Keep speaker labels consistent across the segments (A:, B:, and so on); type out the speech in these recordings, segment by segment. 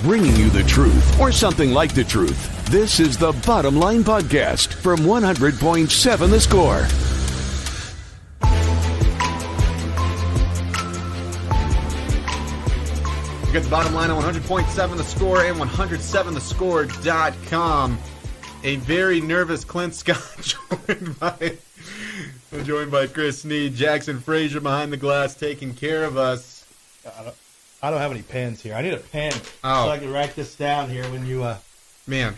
A: bringing you the truth, or something like the truth. This is the Bottom Line Podcast from 100.7 The Score.
B: You got the Bottom Line on 100.7 The Score and 107thescore.com. A very nervous Clint Scott joined by Chris Snead, Jackson Frazier behind the glass taking care of us.
C: I don't have any pens here. I need a pen so I can write this down here when you...
B: Man,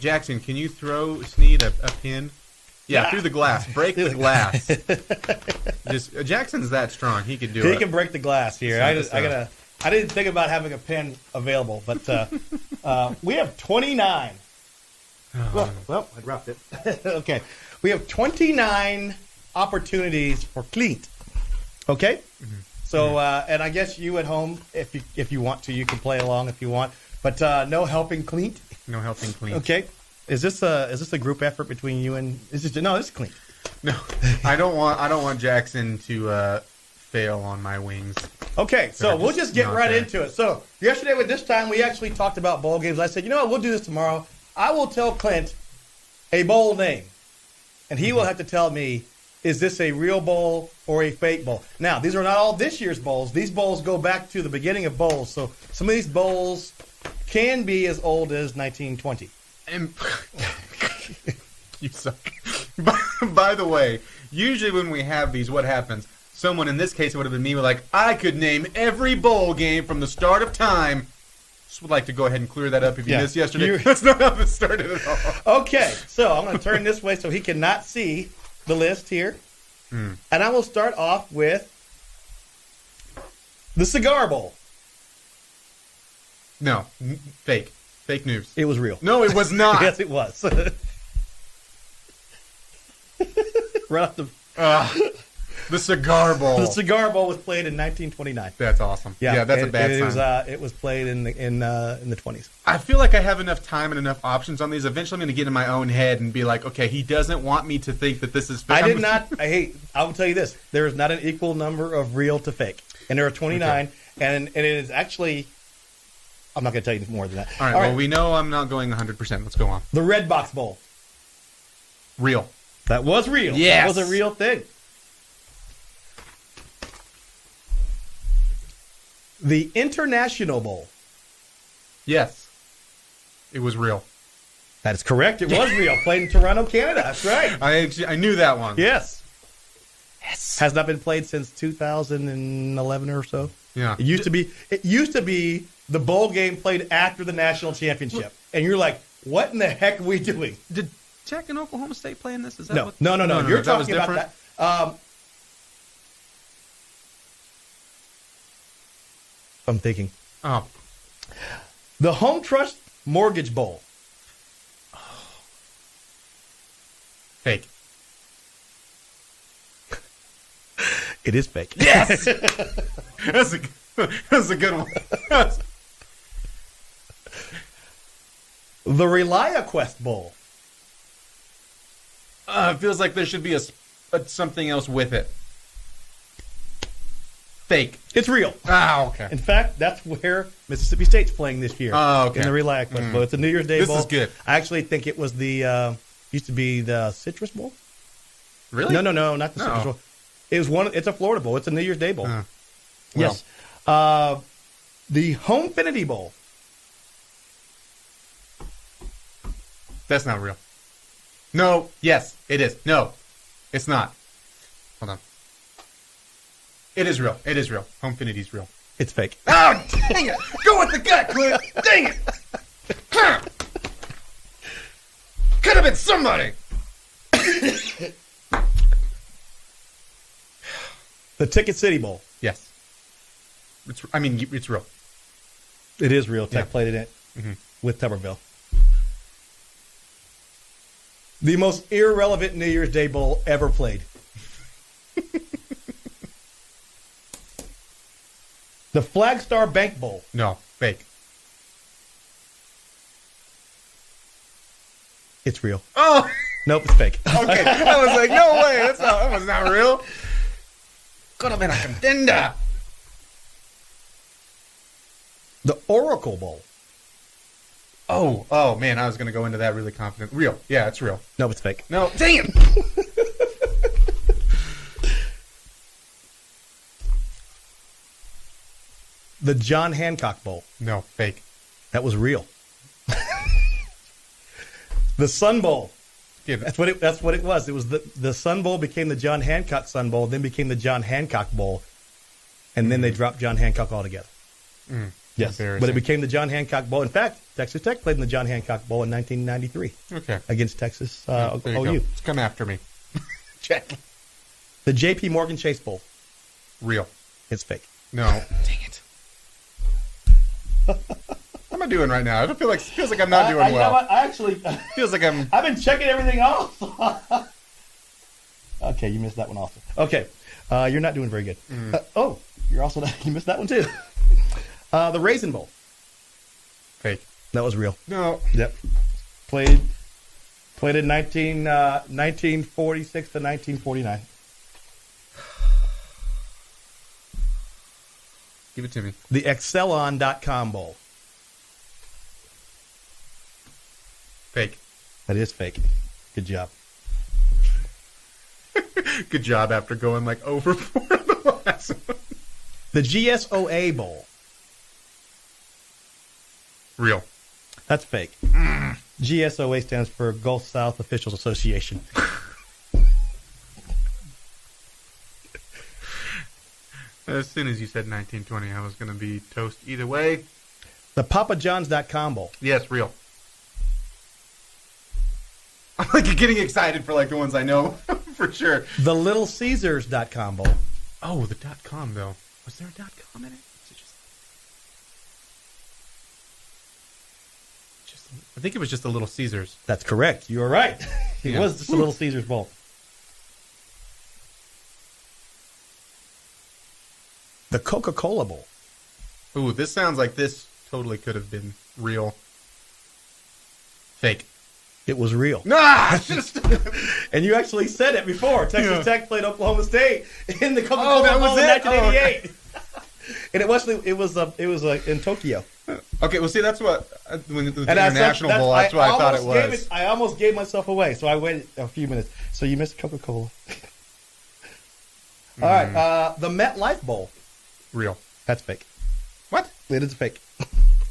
B: Jackson, can you throw Snead a pin? Yeah, through the glass. Break the glass. Jackson's that strong. He could do it.
C: He can break the glass here. I didn't think about having a pen available, but we have 29. Well, I dropped it. Okay. We have 29 opportunities for Clint. Okay? Mm-hmm. So, and I guess you at home, if you want to, you can play along if you want. But no helping Clint.
B: No helping Clint.
C: Okay. Is this a group effort between you and? This is Clint.
B: No, I don't want Jackson to fail on my wings.
C: Okay, so we'll just get right into it. So yesterday with this time, we actually talked about bowl games. I said, you know what, we'll do this tomorrow. I will tell Clint a bowl name, and he will have to tell me, is this a real bowl or a fake bowl? Now, these are not all this year's bowls. These bowls go back to the beginning of bowls. So some of these bowls can be as old as 1920.
B: And you suck. By the way, usually when we have these, what happens? Someone, in this case, it would have been me, like, I could name every bowl game from the start of time. Just would like to go ahead and clear that up if you missed yesterday. That's not how it started at all.
C: Okay, so I'm going to turn this way so he cannot see the list here. And I will start off with the Cigar Bowl.
B: No, fake. Fake news.
C: It was real.
B: No, it was not.
C: Yes, it was. Right off
B: the Cigar Bowl.
C: The Cigar Bowl was played in 1929.
B: That's awesome. Yeah, that's a bad sign.
C: It was played in the 20s.
B: I feel like I have enough time and enough options on these. Eventually, I'm going to get in my own head and be like, okay, he doesn't want me to think that this is fake.
C: I will tell you this. There is not an equal number of real to fake. And there are 29. Okay. And it is actually... I'm not going to tell you more than that.
B: All right, we know I'm not going 100%. Let's go on.
C: The Red Box Bowl.
B: Real.
C: That was real.
B: Yes.
C: That was a real thing. The International Bowl.
B: Yes. It was real.
C: That is correct. It was real. Played in Toronto, Canada. That's right.
B: I knew that one.
C: Yes. Has not been played since 2011 or so.
B: Yeah.
C: It used to be the bowl game played after the national championship. And you're like, what in the heck are we doing?
B: Did Tech and Oklahoma State play in this? Is that
C: No. You're talking about that. I'm thinking.
B: Oh.
C: The Home Trust Mortgage Bowl.
B: Fake.
C: It is fake.
B: Yes! That's a good one.
C: The ReliaQuest Bowl.
B: It feels like there should be something else with it. Fake.
C: It's real.
B: Ah, okay.
C: In fact, that's where Mississippi State's playing this year.
B: Oh, okay.
C: In the ReliaQuest Bowl. It's a New Year's Day Bowl.
B: This is good.
C: I actually think it was used to be the Citrus Bowl.
B: Really?
C: No, not the Citrus Bowl. It's a Florida Bowl. It's a New Year's Day Bowl. Yes. The Homefinity Bowl.
B: That's not real. No. Yes, it is. No, it's not. Hold on. It is real. It is real. Homefinity's real.
C: It's fake.
B: Oh, dang it. Go with the gut, Clint. Dang it. Huh. Could have been somebody.
C: The Ticket City Bowl.
B: Yes. It's real.
C: It is real. Tech played in it with Tuberville. The most irrelevant New Year's Day Bowl ever played. The Flagstar Bank Bowl.
B: No, fake.
C: It's real.
B: Oh!
C: Nope, it's fake.
B: Okay, I was like, no way, that was not real. Could have been a contender.
C: The Oracle Bowl.
B: Oh, man, I was going to go into that really confident. Real. Yeah, it's real.
C: No, it's fake.
B: No, dang it.
C: The John Hancock Bowl.
B: No, fake.
C: That was real. The Sun Bowl.
B: Give it.
C: That's what it was. It was the Sun Bowl became the John Hancock Sun Bowl, then became the John Hancock Bowl, and then they dropped John Hancock altogether. Yes, but it became the John Hancock Bowl. In fact, Texas Tech played in the John Hancock Bowl in 1993.
B: Okay.
C: Against Texas OU.
B: It's come after me. Check.
C: The J.P. Morgan Chase Bowl.
B: Real.
C: It's fake.
B: No. Dang it. How am I doing right now? It feels like I'm not doing well.
C: You know what? I actually
B: Feels like I'm.
C: I've been checking everything off. Okay, you missed that one also. Okay, you're not doing very good. You're also you missed that one too. The Raisin Bowl.
B: Fake.
C: That was real.
B: No.
C: Yep. Played in 1946 to 1949.
B: Give it to me.
C: The Excelon.com Bowl.
B: Fake.
C: That is fake. Good job.
B: Good job after going like over 4 on the last one.
C: The GSOA Bowl.
B: Real.
C: That's fake. GSOA stands for Gulf South Officials Association.
B: As soon as you said 1920, I was going to be toast either way.
C: The PapaJohns.com Bowl.
B: Yes, real. I'm like getting excited for like the ones I know for sure.
C: The LittleCaesars.com Bowl.
B: Oh, the .com though. Was there a .com in it? I think it was just the Little Caesars.
C: That's correct. You are right. It was just a Little Caesars Bowl. The Coca-Cola Bowl.
B: Ooh, this sounds like this totally could have been real. Fake.
C: It was real.
B: Nah!
C: And you actually said it before. Texas Tech played Oklahoma State in the Coca-Cola
B: that
C: Bowl
B: was
C: in
B: it?
C: 1988. And it was in Tokyo.
B: Okay, well, see, that's what when the
C: And
B: International Bowl. That's what I thought it was.
C: I almost gave myself away, so I waited a few minutes. So you missed Coca-Cola. All right, the MetLife Bowl.
B: Real.
C: That's fake.
B: What?
C: It is fake.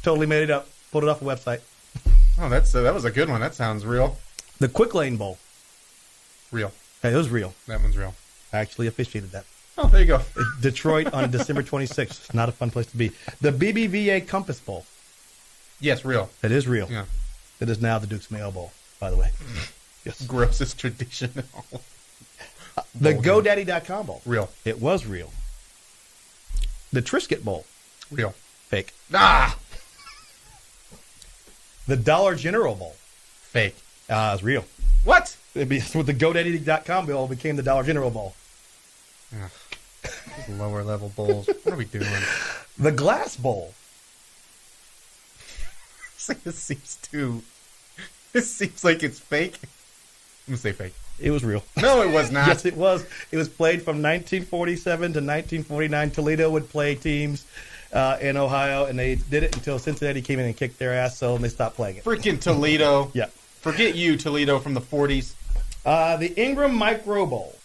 C: Totally made it up. Pulled it off a website.
B: Oh, that was a good one. That sounds real.
C: The Quick Lane Bowl.
B: Real.
C: Hey, it was real.
B: That one's real.
C: I actually officiated that.
B: Oh, there you go.
C: Detroit on December 26th. Not a fun place to be. The BBVA Compass Bowl.
B: Yes, real.
C: It is real.
B: Yeah.
C: It is now the Duke's Mayo Bowl, by the way. Yes.
B: Grossest traditional.
C: The GoDaddy.com Bowl.
B: Real.
C: It was real. The Triscuit Bowl.
B: Real.
C: Fake.
B: Ah!
C: The Dollar General Bowl.
B: Fake.
C: It's real.
B: What?
C: With the GoDaddy.com Bowl became the Dollar General Bowl.
B: Lower level bowls. What are we doing?
C: The Glass Bowl.
B: This seems like it's fake. I'm going to say fake.
C: It was real.
B: No, it was not.
C: Yes, it was. It was played from 1947 to 1949. Toledo would play teams in Ohio, and they did it until Cincinnati came in and kicked their ass, so they stopped playing it.
B: Freaking Toledo.
C: Yeah.
B: Forget you, Toledo, from the 40s.
C: The Ingram Micro Bowl.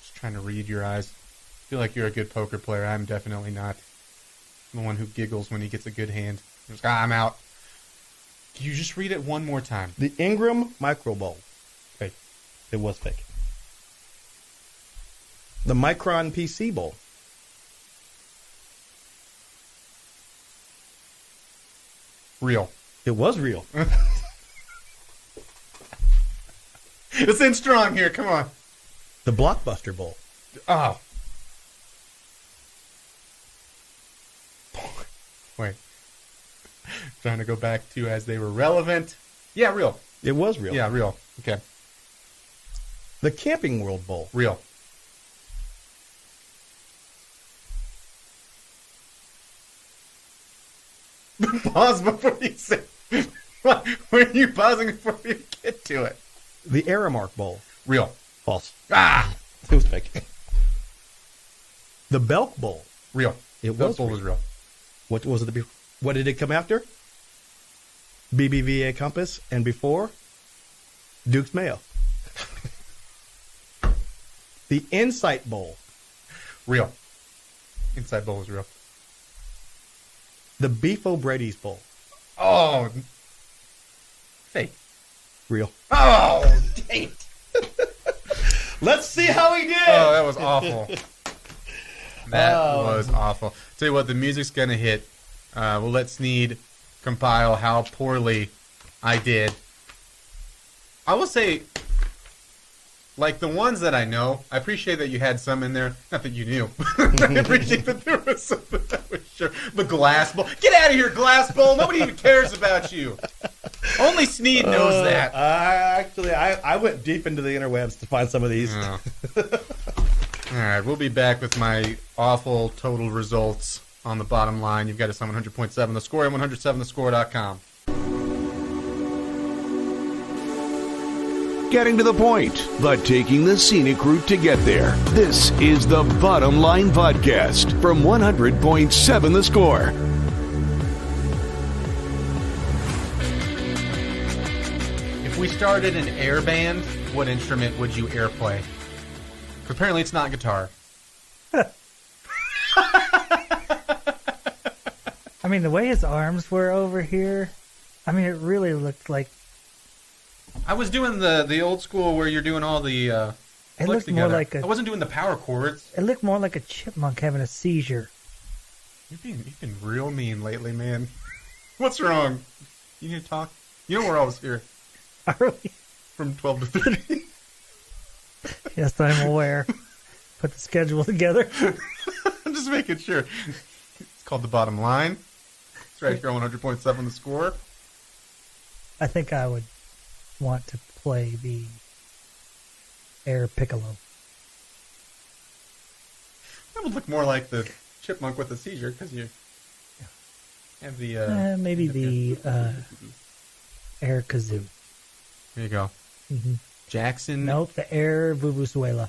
B: Just trying to read your eyes. I feel like you're a good poker player. I'm definitely not. I'm the one who giggles when he gets a good hand. I'm out. Can you just read it one more time?
C: The Ingram Micro Bowl.
B: Fake.
C: It was fake. The Micron PC Bowl.
B: Real.
C: It was real.
B: It's in strong here. Come on.
C: The Blockbuster Bowl.
B: Oh. Wait. Trying to go back to as they were relevant. Yeah, real.
C: It was real.
B: Yeah, real. Okay.
C: The Camping World Bowl.
B: Real. Pause before you say. Why are you pausing before you get to it?
C: The Aramark Bowl.
B: Real.
C: False.
B: Ah!
C: It was fake. The Belk Bowl.
B: Real.
C: It
B: Dust
C: was
B: Bowl
C: real.
B: was real.
C: What was it? What did it come after? BBVA Compass, and before Duke's Mayo. The Insight Bowl.
B: Real. Inside Bowl was real.
C: The Beef O'Brady's Bowl.
B: Oh. Fake.
C: Real.
B: Oh, dang it.
C: Let's see how he did.
B: Oh, that was awful. That was awful. Tell you what, the music's going to hit. We'll let Snead compile how poorly I did. I will say, like the ones that I know, I appreciate that you had some in there. Not that you knew. I appreciate that there was some that I was sure. The Glass Bowl. Get out of here, Glass Bowl. Nobody even cares about you. Only Snead knows that.
C: I went deep into the interwebs to find some of these.
B: Oh. All right, we'll be back with my awful total results on the bottom line. You've got us on 100.7 The Score and 107thescore.com.
A: Getting to the point, but taking the scenic route to get there. This is the Bottom Line Podcast from 100.7 The Score.
B: If we started an air band, what instrument would you air play? Apparently it's not guitar.
D: I mean, the way his arms were over here, I mean, it really looked like...
B: I was doing the old school where you're doing all the
D: It
B: flicks
D: looked
B: together.
D: more like
B: I wasn't doing the power chords.
D: It looked more like a chipmunk having a seizure.
B: You've been real mean lately, man. What's wrong? You need to talk? You know we're always here
D: Are we?
B: from 12 to 3.
D: Yes, I'm aware. Put the schedule together.
B: I'm just making sure. It's called The Bottom Line. It's right here on 100.7 The Score.
D: I think I would want to play the air piccolo.
B: That would look more like the chipmunk with a seizure because you have the...
D: Maybe the air kazoo.
B: There you go.
D: Mm-hmm.
B: Jackson.
D: Nope, the air vuvuzuela.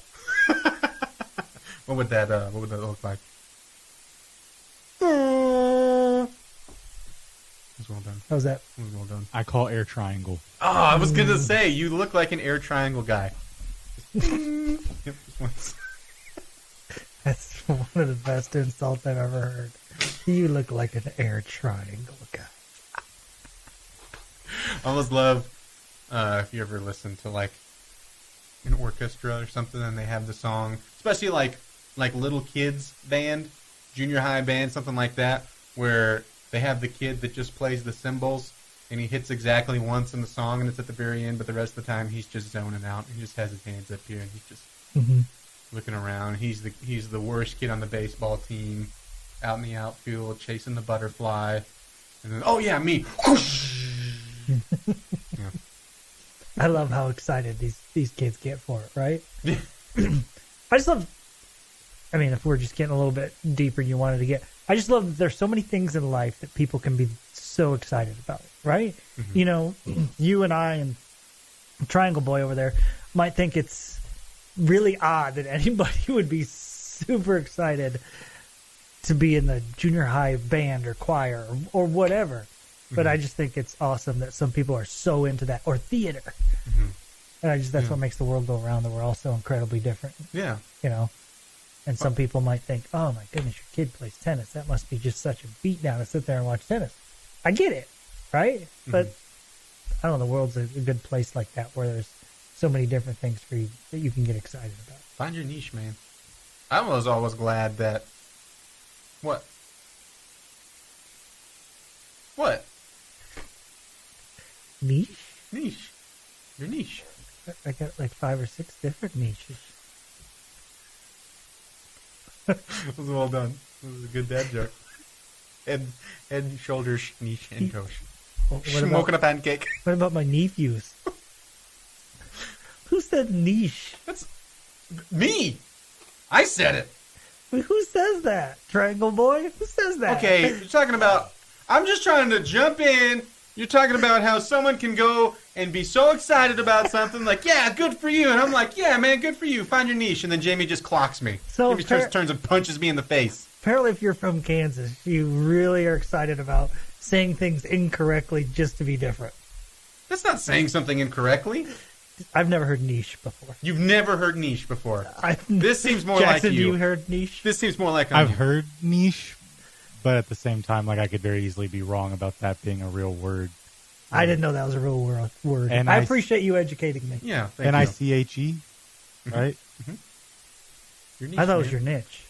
B: What would that look like? It was well done.
D: How's that?
B: It was well done.
E: I call air triangle.
B: Oh, I was gonna say you look like an air triangle guy. Yep, just once.
D: That's one of the best insults I've ever heard. You look like an air triangle guy.
B: I always love if you ever listen to like an orchestra or something and they have the song, especially like little kids band, junior high band, something like that, where they have the kid that just plays the cymbals and he hits exactly once in the song and it's at the very end, but the rest of the time he's just zoning out. He just has his hands up here and he's just looking around. He's the worst kid on the baseball team, out in the outfield chasing the butterfly, and then oh yeah, me. Yeah.
D: I love how excited these kids get for it, right? I just love, I mean, if we're just getting a little bit deeper and you wanted to get, I just love that there's so many things in life that people can be so excited about, right? Mm-hmm. You know, you and I and Triangle Boy over there might think it's really odd that anybody would be super excited to be in the junior high band or choir or whatever. But I just think it's awesome that some people are so into that, or theater. Mm-hmm. And that's what makes the world go around, that we're all so incredibly different. Yeah. You know? And some people might think, oh my goodness, your kid plays tennis. That must be just such a beatdown to sit there and watch tennis. I get it, right? Mm-hmm. But I don't know, the world's a good place like that where there's so many different things for you that you can get excited about.
B: Find your niche, man. I was always glad that... What?
D: Niche?
B: Niche. Your niche.
D: I got like 5 or 6 different niches.
B: It was well done. It was a good dad joke. Head, shoulders, niche, and toes. Smoking a pancake.
D: What about my nephews? Who said niche?
B: That's me. I said it.
D: Who says that? Triangle Boy? Who says that?
B: Okay, you're talking about... I'm just trying to jump in. You're talking about how someone can go and be so excited about something, like, yeah, good for you. And I'm like, yeah, man, good for you. Find your niche. And then Jamie just clocks me. So Jamie turns and punches me in the face.
D: Apparently, if you're from Kansas, you really are excited about saying things incorrectly just to be different.
B: That's not saying something incorrectly.
D: I've never heard niche before.
B: You've never heard niche before. This seems more
D: Jackson,
B: like you.
D: you heard niche?
B: This seems more like
E: I've heard niche, but at the same time, like I could very easily be wrong about that being a real word.
D: I didn't know that was a real word.
E: And
D: I appreciate you educating me.
B: Yeah, thank you.
E: N-I-C-H-E, right?
B: Your niche,
D: I thought it was
B: man.
D: your niche.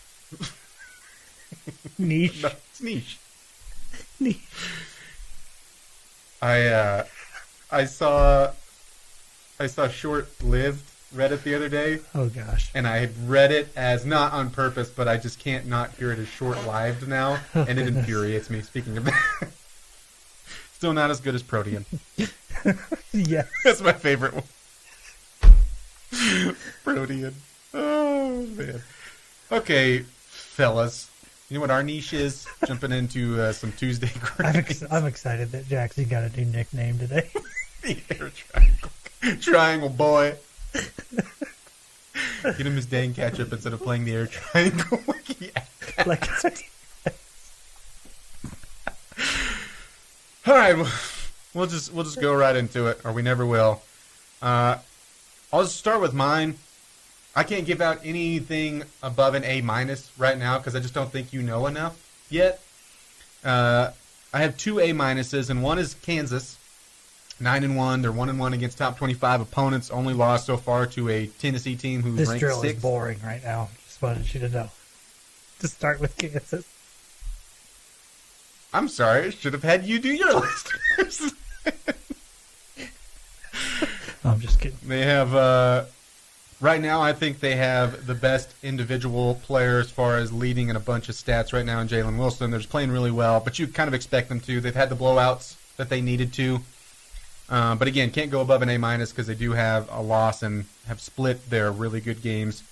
D: Niche.
B: No, it's niche.
D: Niche.
B: I saw Short-Lived Reddit the other day,
D: Oh, gosh.
B: and I had read it as not on purpose, but I just can't not hear it as short-lived now, and it
D: goodness.
B: infuriates me. Speaking of that, still not as good as Protean.
D: Yeah.
B: That's my favorite one. Protean. Oh man. Okay, fellas. You know what our niche is? Jumping into some Tuesday grades.
D: I'm excited that Jackson got a new nickname today.
B: The air triangle. Triangle boy. Get him his dang ketchup instead of playing the air triangle. Yeah.
D: Like,
B: All right, we'll just go right into it, or we never will. I'll just start with mine. I can't give out anything above an A- right now because I just don't think you know enough yet. I have 2 A-, and one is Kansas, 9-1. They're 1-1 against top 25 opponents. Only lost so far to a Tennessee team who's
D: this
B: ranked
D: drill
B: 6th.
D: is boring right now. Just wanted you to know. To start with Kansas.
B: I'm sorry, I should have had you do your list first.
D: I'm just kidding.
B: They have, right now, I think they have the best individual player as far as leading in a bunch of stats right now in Jalen Wilson. They're just playing really well, but you kind of expect them to. They've had the blowouts that they needed to. But again, can't go above an A- because they do have a loss and have split their really good games.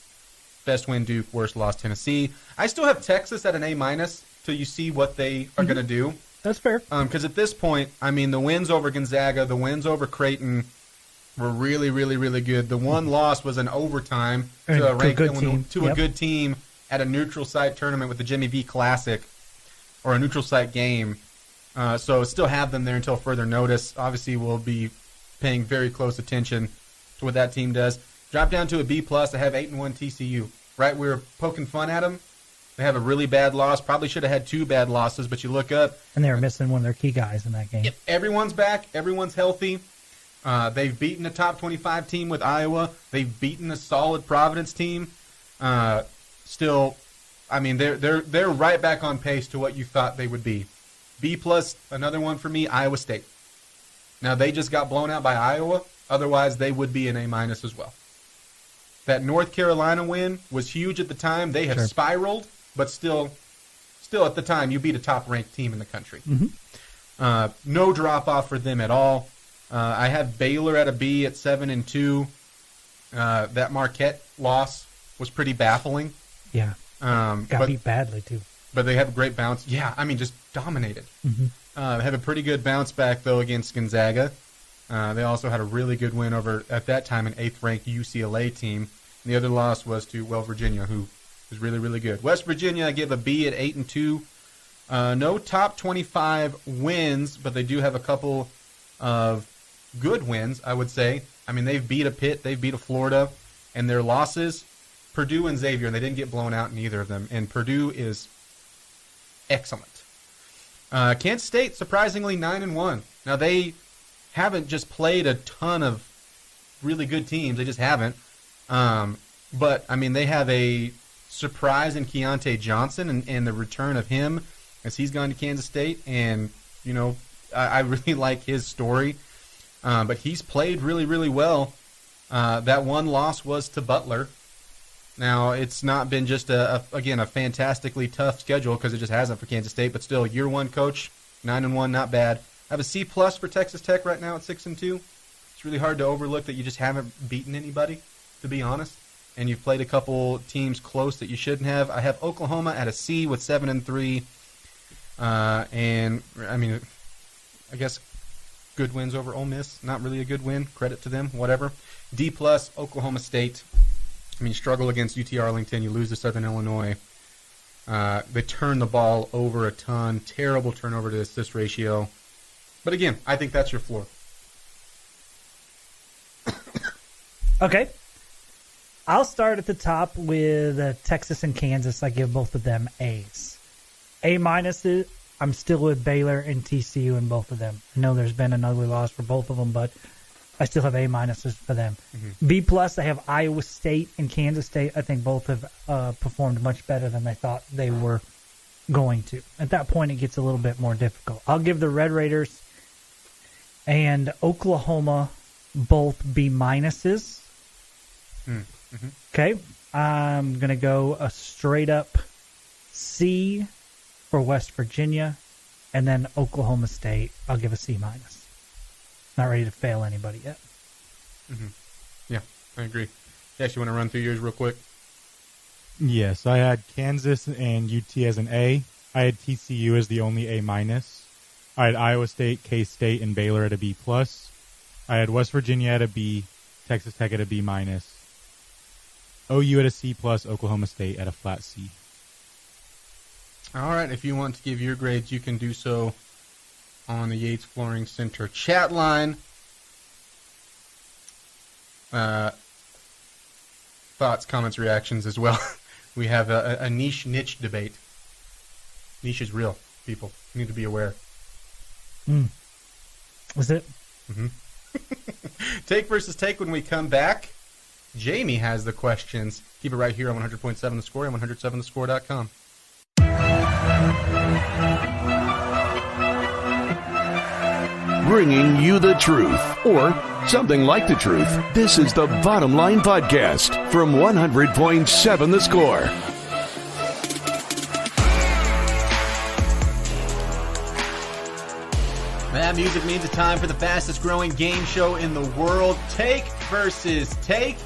B: Best win Duke, worst loss Tennessee. I still have Texas at an A- till you see what they are going to do.
D: That's fair.
B: Because at this point, I mean, the wins over Gonzaga, the wins over Creighton were really, really, really good. The one loss was an overtime to a good team at a neutral site tournament with the Jimmy V Classic, or a neutral site game. So still have them there until further notice. Obviously, we'll be paying very close attention to what that team does. Drop down to a B+. I have 8-1 TCU. Right, we were poking fun at them. They have a really bad loss. Probably should have had 2 bad losses, but you look up.
D: And they were missing one of their key guys in that game.
B: Yep, everyone's back. Everyone's healthy. They've beaten a top 25 team with Iowa. They've beaten a solid Providence team. Still, I mean, they're right back on pace to what you thought they would be. B+, another one for me, Iowa State. Now, they just got blown out by Iowa. Otherwise, they would be an A- as well. That North Carolina win was huge at the time. They have spiraled, but still at the time, you beat a top-ranked team in the country.
D: Mm-hmm.
B: No drop-off for them at all. I have Baylor at a B at 7-2. That Marquette loss was pretty baffling.
D: Yeah. Got beat badly, too.
B: But they have a great bounce. Yeah, I mean, just dominated.
D: Mm-hmm.
B: They have a pretty good bounce back, though, against Gonzaga. They also had a really good win over, at that time, an 8th-ranked UCLA team. And the other loss was to, Virginia, who is really, really good. West Virginia, I give a B at 8-2. No top 25 wins, but they do have a couple of good wins, I would say. I mean, they've beat a Pitt, they've beat a Florida, and their losses, Purdue and Xavier, and they didn't get blown out in either of them. And Purdue is excellent. Kansas State, surprisingly, 9-1. Now, they haven't just played a ton of really good teams. They just haven't. But, I mean, they have a surprise in Keontae Johnson and the return of him as he's gone to Kansas State. And, you know, I really like his story. But he's played really, really well. That one loss was to Butler. Now, it's not been just, again, a fantastically tough schedule because it just hasn't for Kansas State. But still, year one coach, 9-1, not bad. I have a C+ for Texas Tech right now at 6-2. It's really hard to overlook that you just haven't beaten anybody, to be honest. And you've played a couple teams close that you shouldn't have. I have Oklahoma at a C with 7-3. And, I mean, I guess good wins over Ole Miss. Not really a good win. Credit to them, whatever. D+, Oklahoma State. I mean, struggle against UT Arlington. You lose to Southern Illinois. They turn the ball over a ton. Terrible turnover to assist ratio. But again, I think that's your floor.
D: Okay. I'll start at the top with Texas and Kansas. I give both of them A's. A minuses, I'm still with Baylor and TCU in both of them. I know there's been an ugly loss for both of them, but I still have A minuses for them.
B: Mm-hmm.
D: B plus, I have Iowa State and Kansas State. I think both have performed much better than I thought they were going to. At that point, it gets a little bit more difficult. I'll give the Red Raiders and Oklahoma both B minuses.
B: Mm-hmm.
D: Okay. I'm going to go a straight up C for West Virginia, and then Oklahoma State, I'll give a C minus. Not ready to fail anybody yet.
B: Mm-hmm. Yeah, I agree. You actually want to run through yours real quick?
E: Yes, I had Kansas and UT as an A. I had TCU as the only A minus. I had Iowa State, K-State, and Baylor at a B plus. I had West Virginia at a B, Texas Tech at a B minus. OU at a C plus, Oklahoma State at a flat C.
B: All right, if you want to give your grades, you can do so on the Yates Flooring Center chat line. Thoughts, comments, reactions as well. We have a niche debate. Niche is real, people. You need to be aware.
D: Was it?
B: Mm-hmm. Take versus take when we come back. Jaime has the questions. Keep it right here on 100.7 The Score and 107thescore.com.
A: Bringing you the truth, or something like the truth. This is the Bottom Line Podcast from 100.7 The Score.
B: That music means it's time for the fastest growing game show in the world. Take versus take.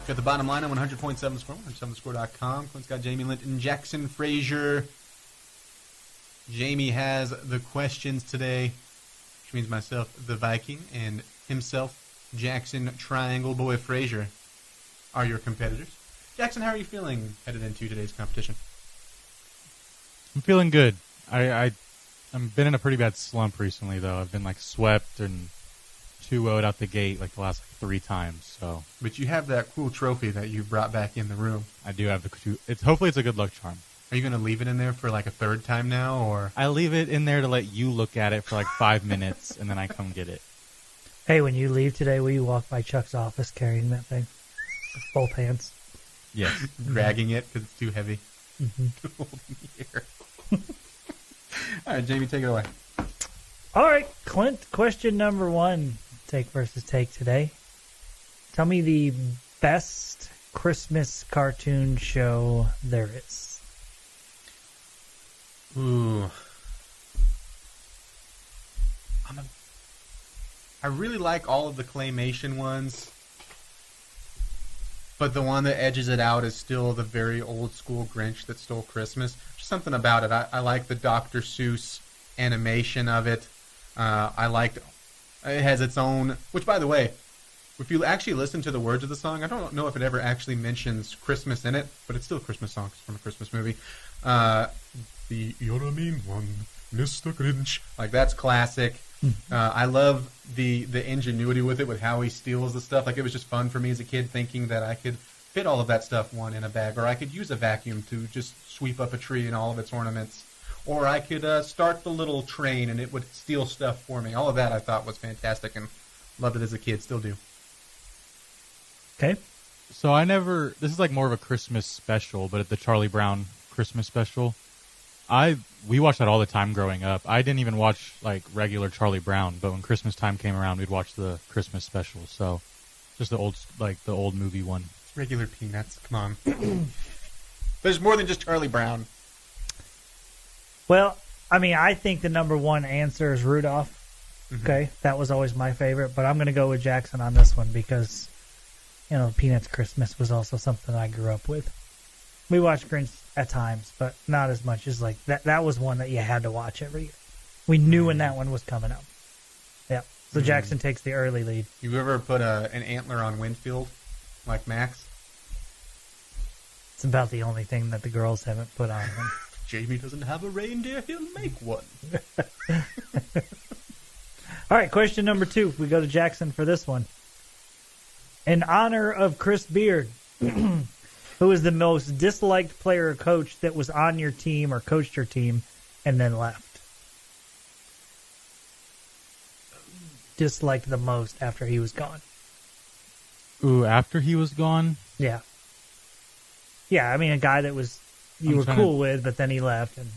B: Got the bottom line on 100.7 The Score, 107thescore.com. Clint Scott, Jaime, Linton, Jackson, Frazier. Jaime has the questions today, which means myself, the Viking, and himself, Jackson, Triangle Boy Frazier, are your competitors. Jackson, how are you feeling headed into today's competition?
E: I'm feeling good. I've been in a pretty bad slump recently, though. I've been like swept and 2-0'd out the gate like the last 3 times. So,
B: but you have that cool trophy that you brought back in the room.
E: I do have the. Hopefully, it's a good luck charm.
B: Are you going to leave it in there for like a 3rd time now, or?
E: I leave it in there to let you look at it for like 5 minutes, and then I come get it.
D: Hey, when you leave today, will you walk by Chuck's office carrying that thing with both hands?
E: Yes.
B: Dragging it because it's too heavy.
D: Mm-hmm.
B: Holding here. All right, Jaime, take it away.
D: All right, Clint, question number 1, take versus take today. Tell me the best Christmas cartoon show there is.
B: Ooh. I really like all of the claymation ones, but the one that edges it out is still the very old school Grinch That Stole Christmas. Just something about it. I like the Dr. Seuss animation of it. I liked it has its own, which by the way, if you actually listen to the words of the song, I don't know if it ever actually mentions Christmas in it, but it's still a Christmas song. It's from a Christmas movie. You're a mean one, Mr. Grinch. Like, that's classic. I love the ingenuity with it, with how he steals the stuff. Like, it was just fun for me as a kid thinking that I could fit all of that stuff in a bag, or I could use a vacuum to just sweep up a tree and all of its ornaments, or I could start the little train and it would steal stuff for me. All of that I thought was fantastic and loved it as a kid. Still do.
D: Okay.
E: So this is like more of a Christmas special, but at the Charlie Brown Christmas special, we watched that all the time growing up. I didn't even watch like regular Charlie Brown, but when Christmas time came around, we'd watch the Christmas special. So just the old movie one.
B: It's regular Peanuts. Come on. There's more than just Charlie Brown.
D: Well, I mean, I think the number 1 answer is Rudolph. Mm-hmm. Okay, that was always my favorite, but I'm going to go with Jackson on this one because, Peanuts Christmas was also something I grew up with. We watched Grinch at times, but not as much as like that. That was one that you had to watch every year. We knew when that one was coming up. Yeah. So Jackson takes the early lead.
B: You ever put an antler on Winfield, like Max?
D: It's about the only thing that the girls haven't put on him.
B: Jaime doesn't have a reindeer, he'll make one.
D: All right, question number 2. We go to Jackson for this one. In honor of Chris Beard, who is the most disliked player or coach that was on your team or coached your team and then left? Disliked the most after he was gone.
E: Ooh, after he was gone?
D: Yeah. Yeah, I mean, a guy that was you were cool with, but then he left. And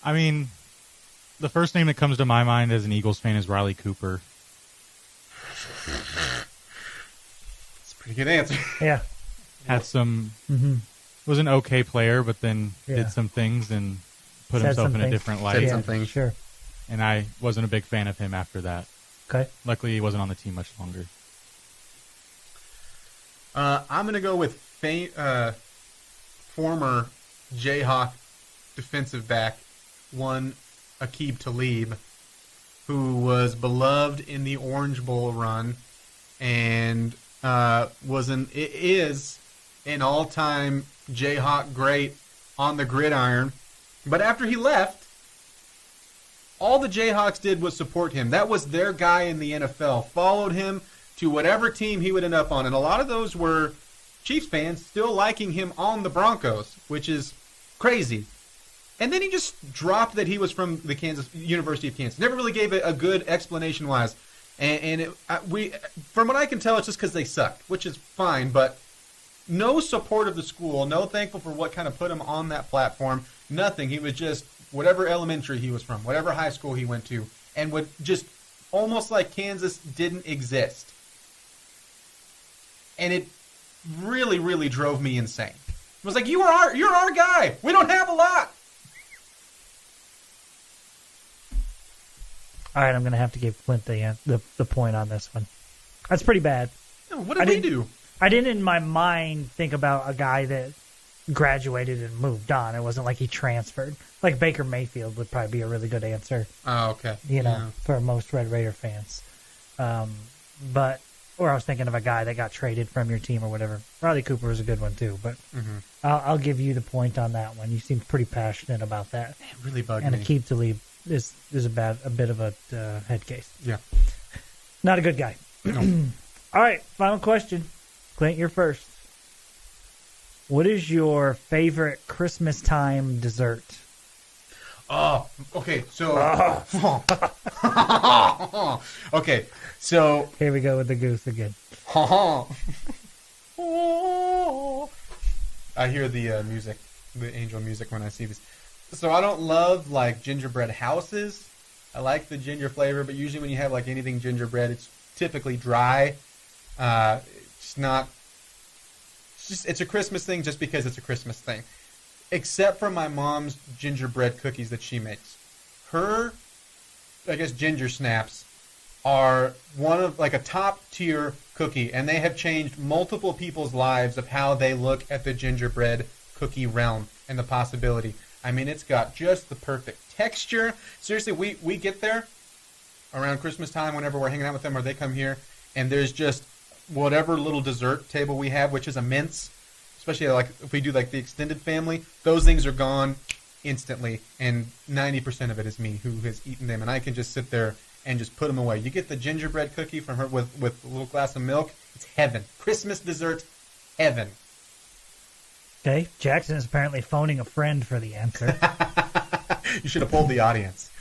E: I mean, the first name that comes to my mind as an Eagles fan is Riley Cooper.
B: That's a pretty good answer.
D: Yeah.
E: Had some... Was an okay player, but then did some things and put himself in a different light.
B: Said some things.
D: Sure.
E: And I wasn't a big fan of him after that.
D: Okay.
E: Luckily, he wasn't on the team much longer.
B: I'm going to go with former Jayhawk defensive back, one Aqib Talib, who was beloved in the Orange Bowl run and is an all-time Jayhawk great on the gridiron. But after he left, all the Jayhawks did was support him. That was their guy in the NFL. Followed him to whatever team he would end up on. And a lot of those were Chiefs fans still liking him on the Broncos, which is crazy. And then he just dropped that he was from the University of Kansas. Never really gave it a good explanation-wise. And from what I can tell, it's just because they sucked, which is fine. But no support of the school, no thankful for what kind of put him on that platform, nothing. He was just whatever elementary he was from, whatever high school he went to, and would just almost like Kansas didn't exist. And it really, really drove me insane. It was like, you're our guy. We don't have a lot.
D: All right, I'm going to have to give Clint the point on this one. That's pretty bad.
B: No, what did we do?
D: I didn't in my mind think about a guy that graduated and moved on. It wasn't like he transferred. Like Baker Mayfield would probably be a really good answer.
B: Oh, okay.
D: For most Red Raider fans. Or I was thinking of a guy that got traded from your team or whatever. Riley Cooper was a good one too, but I'll give you the point on that one. You seemed pretty passionate about that.
B: It really bugged
D: and
B: me.
D: And Aqib Talib is a bit of a head case.
B: Yeah.
D: Not a good guy.
B: No.
D: All right, final question. Clint, you're first. What is your favorite Christmas time dessert?
B: Oh, okay. So, okay. So
D: here we go with the goose again.
B: I hear the music, the angel music when I see this. So I don't love like gingerbread houses. I like the ginger flavor, but usually when you have like anything gingerbread, it's typically dry. It's not. It's a Christmas thing just because it's a Christmas thing. Except for my mom's gingerbread cookies that she makes. Her, I guess, ginger snaps are one of like a top tier cookie, and they have changed multiple people's lives of how they look at the gingerbread cookie realm and the possibility. I mean, it's got just the perfect texture. Seriously, we get there around Christmas time whenever we're hanging out with them or they come here, and there's just whatever little dessert table we have, which is a mince, especially like if we do like the extended family, those things are gone instantly, and 90% of it is me who has eaten them, and I can just sit there and just put them away. You get the gingerbread cookie from her with a little glass of milk, it's heaven. Christmas dessert, heaven.
D: Okay, Jackson is apparently phoning a friend for the answer.
B: You should have polled the audience.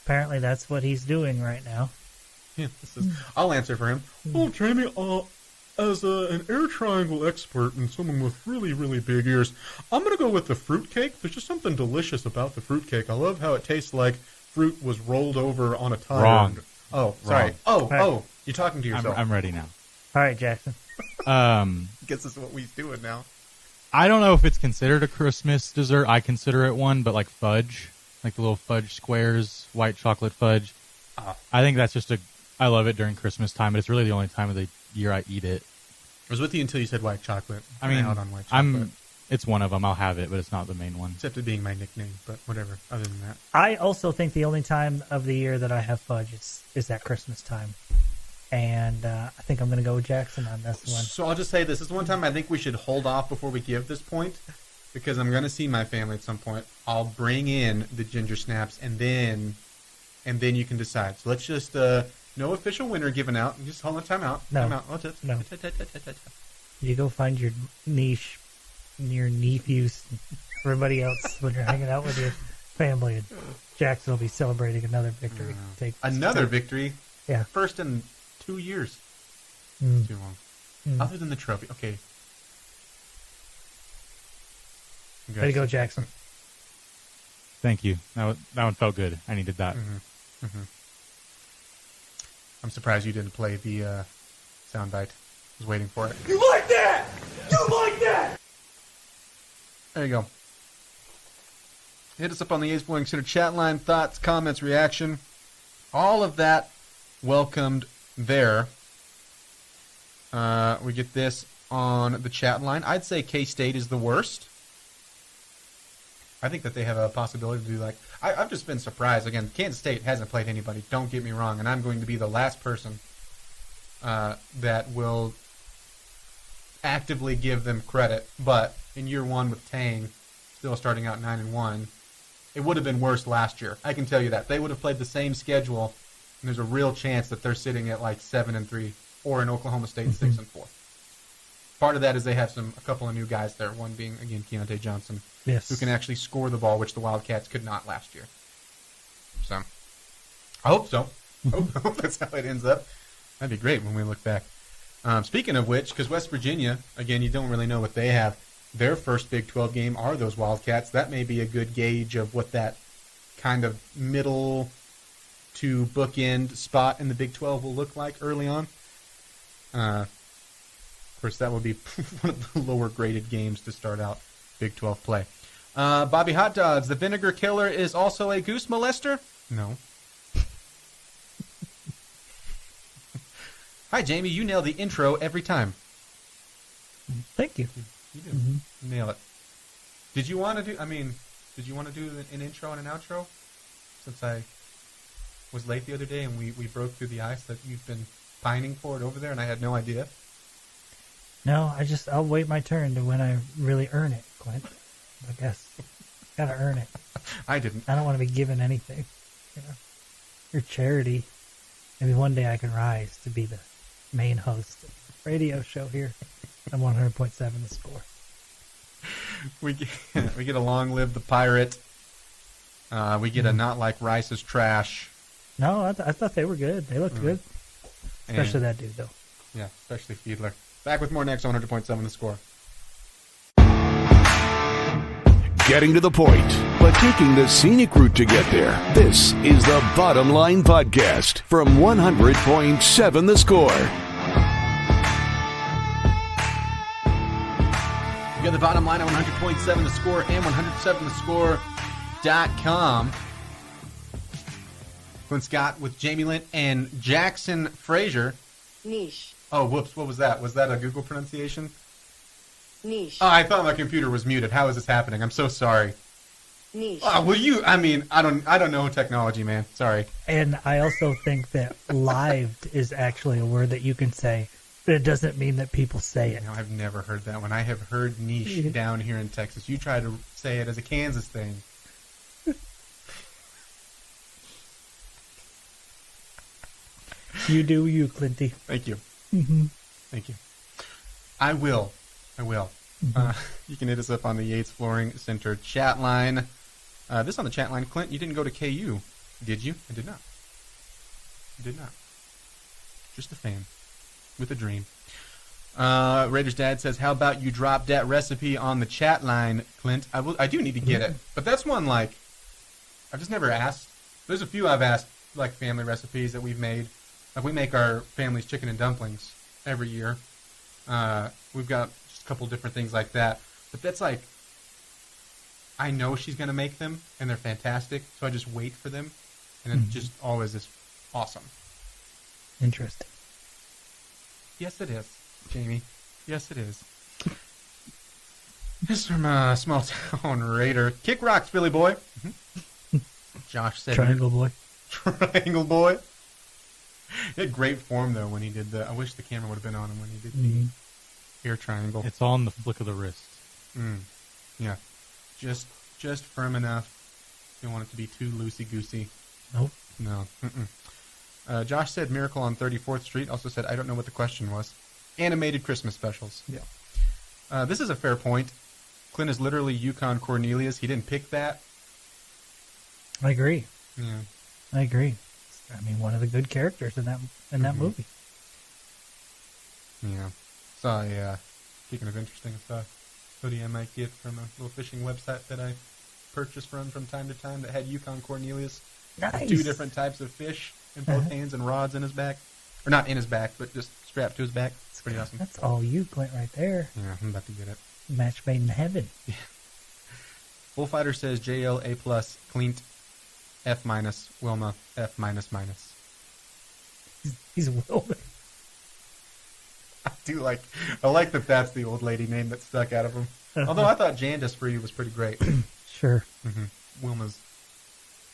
D: Apparently that's what he's doing right now.
B: Yeah, I'll answer for him. Oh, Jamie, as an air triangle expert and someone with really, really big ears, I'm going to go with the fruitcake. There's just something delicious about the fruitcake. I love how it tastes like fruit was rolled over on a tire.
E: Wrong.
B: Oh, sorry.
E: Wrong.
B: You're talking to yourself.
E: I'm ready now.
D: All right, Jackson.
B: Guess this is what we're doing now.
E: I don't know if it's considered a Christmas dessert. I consider it one, but like fudge, like the little fudge squares, white chocolate fudge. I think that's just I love it during Christmas time, but it's really the only time of the year I eat it.
B: I was with you until you said white chocolate.
E: I mean,
B: out on white chocolate.
E: It's one of them. I'll have it, but it's not the main one.
B: Except it being my nickname, but whatever. Other than that,
D: I also think the only time of the year that I have fudge is that Christmas time. And I think I'm going to go with Jackson on this one.
B: So I'll just say this is one time I think we should hold off before we give this point, because I'm going to see my family at some point. I'll bring in the ginger snaps, and then you can decide. So let's just no official winner given out. Just hold on, time out.
D: No.
B: Time out.
D: No. You go find your niche, your nephews, everybody else when you're hanging out with your family. And Jackson will be celebrating another victory.
B: Another victory?
D: Yeah.
B: First in 2 years.
D: Mm.
B: Too long.
D: Mm.
B: Other than the trophy. Okay.
D: Way to go, Jackson.
E: Thank you. That one felt good. I needed that.
B: Mm-hmm. Mm-hmm. I'm surprised you didn't play the soundbite. I was waiting for it.
C: You like that? You like that?
B: There you go. Hit us up on the A's Flooring Center chat line. Thoughts, comments, reaction. All of that welcomed there. We get this on the chat line. I'd say K-State is the worst. I think that they have a possibility to do like... I've just been surprised. Again, Kansas State hasn't played anybody. Don't get me wrong. And I'm going to be the last person that will actively give them credit. But in year one with Tang still starting out 9-1, it would have been worse last year. I can tell you that. They would have played the same schedule, and there's a real chance that they're sitting at like 7-3, or in Oklahoma State 6-4. Part of that is they have a couple of new guys there. One being again Keontae Johnson,
D: yes,
B: who can actually score the ball, which the Wildcats could not last year. So, I hope so. I hope that's how it ends up. That'd be great when we look back. Speaking of which, because West Virginia, again, you don't really know what they have. Their first Big 12 game are those Wildcats. That may be a good gauge of what that kind of middle to bookend spot in the Big 12 will look like early on. Of course, that would be one of the lower graded games to start out Big 12 play. Bobby Hot Dogs, the Vinegar Killer is also a goose molester? No. Hi, Jamie. You nail the intro every time.
D: Thank you.
B: You do. Mm-hmm. Nail it. Did you want to do an intro and an outro? Since I was late the other day and we broke through the ice that you've been pining for it over there and I had no idea.
D: No, I'll wait my turn to when I really earn it, Clint. I guess. Gotta earn it.
B: I didn't.
D: I don't want to be given anything. You know, your charity. Maybe one day I can rise to be the main host of the radio show here on 100.7 The Score.
B: We get a long live the pirate. We get a not like Rice's trash.
D: No, I thought they were good. They looked good. Especially that dude, though.
B: Yeah, especially Fiedler. Back with more next on 100.7 The Score.
A: Getting to the point, but taking the scenic route to get there. This is the Bottom Line Podcast from 100.7 The Score.
B: You got the Bottom Line on 100.7 The Score and 107thescore.com. Clint Scott with Jamie Lent and Jackson Frazier.
F: Niche.
B: Oh, whoops. What was that? Was that a Google pronunciation?
F: Niche.
B: Oh, I thought my computer was muted. How is this happening? I'm so sorry.
F: Niche.
B: Oh, I don't know technology, man. Sorry.
D: And I also think that lived is actually a word that you can say, but it doesn't mean that people say it.
B: No, I've never heard that one. I have heard niche down here in Texas. You try to say it as a Kansas thing.
D: You do you, Clinty.
B: Thank you.
D: Mm-hmm.
B: Thank you. I will. Mm-hmm. You can hit us up on the Yates Flooring Center chat line. This on the chat line. Clint, you didn't go to KU, did you? I did not. Just a fan with a dream. Raiders Dad says, how about you drop that recipe on the chat line, Clint? I do need to get it. But that's one, like, I've just never asked. There's a few I've asked, like, family recipes that we've made. Like, we make our family's chicken and dumplings every year. We've got just a couple different things like that. But that's like, I know she's going to make them, and they're fantastic, so I just wait for them. And it just always is awesome.
D: Interesting.
B: Yes, it is, Jamie. Yes, it is. This is from Small Town Raider. Kick rocks, Philly boy. Mm-hmm. Josh said.
D: Triangle boy.
B: Triangle boy. He had great form, though, when he did I wish the camera would have been on him when he did the air triangle.
E: It's all in the flick of the wrist.
B: Yeah. Just firm enough. You don't want it to be too loosey-goosey.
D: Nope.
B: No. Josh said Miracle on 34th Street. Also said, I don't know what the question was. Animated Christmas specials.
C: Yeah.
B: This is a fair point. Clint is literally Yukon Cornelius. He didn't pick that.
D: I agree.
B: Yeah.
D: I agree. I mean, one of the good characters in that movie.
B: Yeah. Saw speaking of interesting stuff, hoodie I might get from a little fishing website that I purchase from time to time that had Yukon Cornelius.
D: Nice.
B: 2 different types of fish in both hands and rods in his back. Or not in his back, but just strapped to his back. It's pretty awesome.
D: That's all you, Clint, right there.
B: Yeah, I'm about to get it.
D: Match made in heaven.
B: Bullfighter says JL A+, Clint F-, Wilma F-.
D: He's Wilma.
B: I like that that's the old lady name that stuck out of him. Although I thought Jandis for you was pretty great.
D: Sure.
B: Wilma's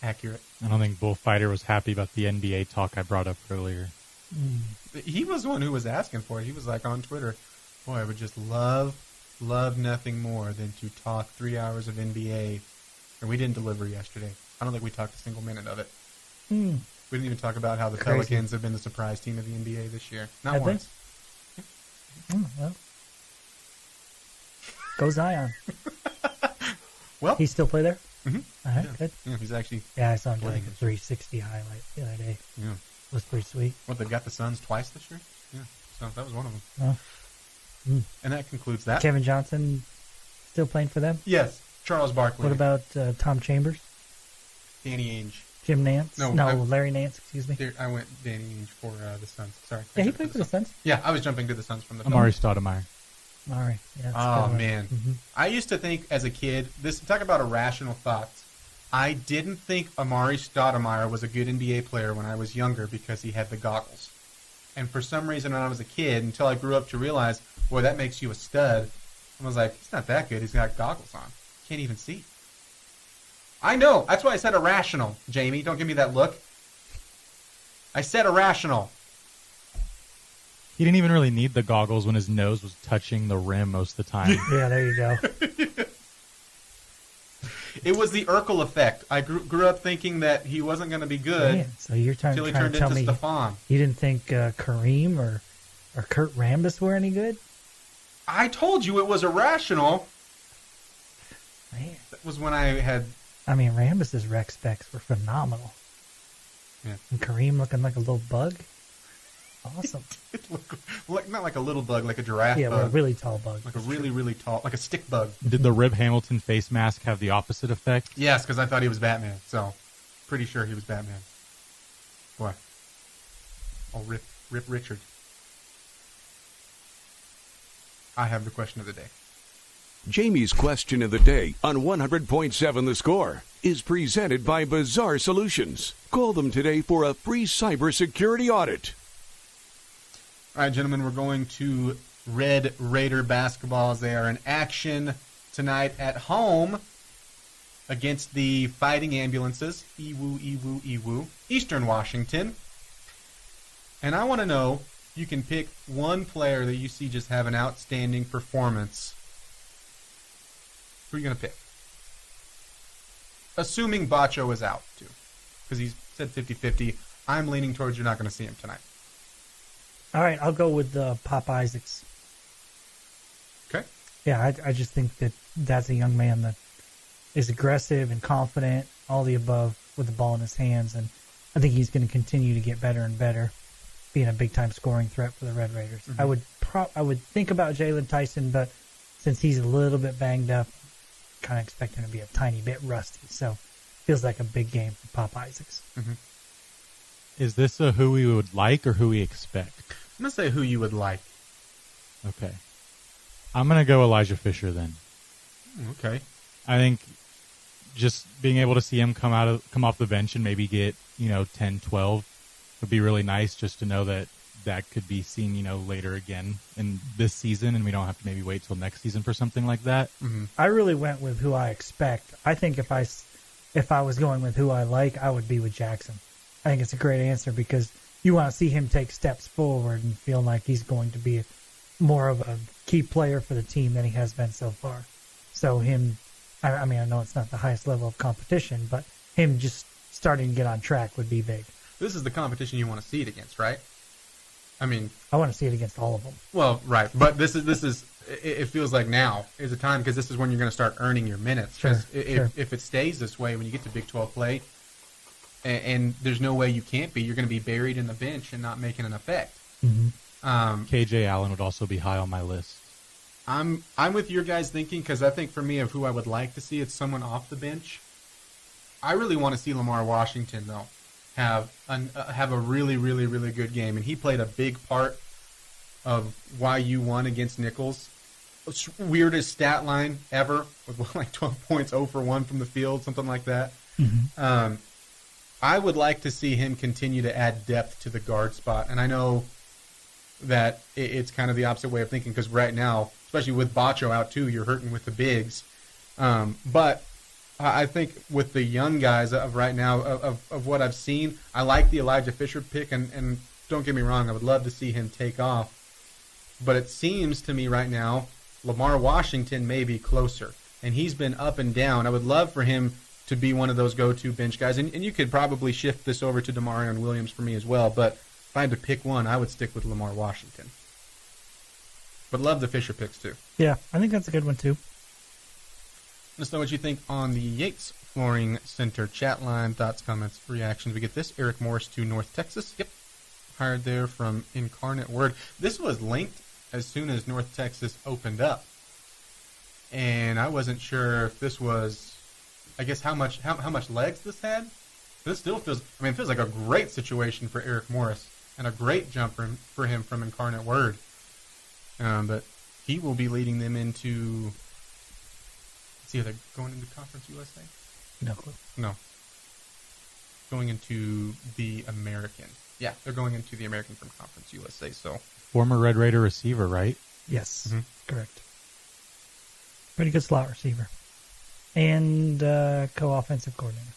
B: accurate.
E: I don't think Bullfighter was happy about the NBA talk I brought up earlier.
B: He was the one who was asking for it. He was like on Twitter, boy, I would just love nothing more than to talk 3 hours of NBA. And we didn't deliver yesterday. I don't think we talked a single minute of it. We didn't even talk about how the
D: Crazy.
B: Pelicans have been the surprise team of the NBA this year. Not
D: Have they?
B: once.
D: Well. Go Zion.
B: Well,
D: He still play there?
B: Mhm.
D: All right,
B: Yeah.
D: good.
B: yeah, he's actually,
D: Yeah, I saw him doing
B: Playing
D: a
B: it.
D: 360 highlight the other day.
B: yeah.
D: It was pretty sweet.
B: What, they got the Suns twice this year? Yeah, so that was one of them.
D: Oh.
B: And that concludes that.
D: Kevin Johnson still playing for them?
B: Yes, Charles Barkley.
D: What about Tom Chambers?
B: Danny Ainge?
D: Jim Nance?
B: No,
D: Larry Nance, excuse me.
B: I went Danny Ainge for the Suns. Sorry.
D: Yeah,
B: I
D: he
B: jumped
D: played
B: to
D: for the Suns.
B: Yeah, I was jumping to the Suns from the
E: Amari Stoudemire.
D: All right. Yeah, that's a
B: Oh,
D: good one.
B: man. I used to think as a kid, talk about irrational thoughts. I didn't think Amari Stoudemire was a good NBA player when I was younger because he had the goggles. And for some reason when I was a kid, until I grew up to realize, boy, that makes you a stud, I was like, he's not that good. He's got goggles on. Can't even see. I know. That's why I said irrational, Jamie. Don't give me that look. I said irrational.
E: He didn't even really need the goggles when his nose was touching the rim most of the time.
D: Yeah, there you go.
B: It was the Urkel effect. I grew up thinking that he wasn't going to be good
D: Man, so you're trying
B: until he
D: to
B: turned
D: tell
B: into
D: me
B: Stefan.
D: you didn't think Kareem or Kurt Rambis were any good?
B: I told you it was irrational.
D: Man.
B: That was when I had...
D: I mean, Rambis's rec specs were phenomenal.
B: Yeah.
D: And Kareem looking like a little bug. Awesome.
B: It looked not like a little bug, like a giraffe
D: Yeah, well, a
B: bug.
D: really tall bug.
B: Like a really, really tall, like a stick bug.
E: Did the Rib Hamilton face mask have the opposite effect?
B: Yes, because I thought he was Batman, so pretty sure he was Batman. What? Oh, Rip Richard. I have the question of the day.
A: Jamie's question of the day on 100.7 The Score is presented by Bizarre Solutions. Call them today for a free cybersecurity audit.
B: All right, gentlemen, we're going to Red Raider basketball as they are in action tonight at home against the Fighting Ambulances, Ewu, Eastern Washington. And I want to know, you can pick one player that you see just have an outstanding performance. Who are you going to pick? Assuming Bacho is out, too. Because he said 50-50. I'm leaning towards you're not going to see him tonight.
D: All right, I'll go with Pop Isaacs.
B: Okay.
D: Yeah, I just think that's a young man that is aggressive and confident, all the above, with the ball in his hands, and I think he's going to continue to get better and better, being a big-time scoring threat for the Red Raiders.
B: Mm-hmm.
D: I would think about Jalen Tyson, but since he's a little bit banged up, kind of expect him to be a tiny bit rusty. So, feels like a big game for Pop Isaacs.
B: Mm-hmm.
E: Is this a who we would like or who we expect?
B: I'm going to say who you would like.
E: Okay. I'm going to go Elijah Fisher then.
B: Okay.
E: I think just being able to see him come off the bench and maybe get, 10, 12 would be really nice, just to know that could be seen, later again in this season, and we don't have to maybe wait till next season for something like that.
B: Mm-hmm.
D: I really went with who I expect. I think if I was going with who I like, I would be with Jackson. I think it's a great answer because you want to see him take steps forward and feel like he's going to be more of a key player for the team than he has been so far. So him, I mean, I know it's not the highest level of competition, but him just starting to get on track would be big.
B: This is the competition you want to see it against, right? I mean,
D: I want to see it against all of them.
B: well, right, but this is. It feels like now is the time because this is when you're going to start earning your minutes.
D: Sure,
B: 'Cause
D: sure.
B: if it stays this way when you get to Big 12 play, and there's no way you can't be, you're going to be buried in the bench and not making an effect.
E: KJ Allen would also be high on my list.
B: I'm with your guys thinking because I think for me of who I would like to see, it's someone off the bench. I really want to see Lamar Washington though have a really really really good game, and he played a big part of why you won against Nichols. Weirdest stat line ever with like 12 points, 0 for 1 from the field, something like that. I would like to see him continue to add depth to the guard spot, and I know that it's kind of the opposite way of thinking because right now, especially with Bacho out too, you're hurting with the bigs. But I think with the young guys of right now, of what I've seen, I like the Elijah Fisher pick, and don't get me wrong, I would love to see him take off. But it seems to me right now, Lamar Washington may be closer, and he's been up and down. I would love for him to be one of those go-to bench guys, and you could probably shift this over to Demarion Williams for me as well, but if I had to pick one, I would stick with Lamar Washington. But love the Fisher picks too.
D: Yeah, I think that's a good one too.
B: Let us know what you think on the Yates Flooring Center chat line. Thoughts, comments, reactions. We get this. Eric Morris to North Texas. Yep. Hired there from Incarnate Word. This was linked as soon as North Texas opened up. And I wasn't sure if this was, I guess, how much legs this had. This still feels, it feels like a great situation for Eric Morris and a great jump for him from Incarnate Word. But he will be leading them into, are they going into Conference USA?
D: No clue.
B: No. Going into the American. Yeah, they're going into the American from Conference USA. So
E: Former Red Raider receiver, right?
D: Yes,
B: Mm-hmm.
D: correct. Pretty good slot receiver. And co-offensive coordinator.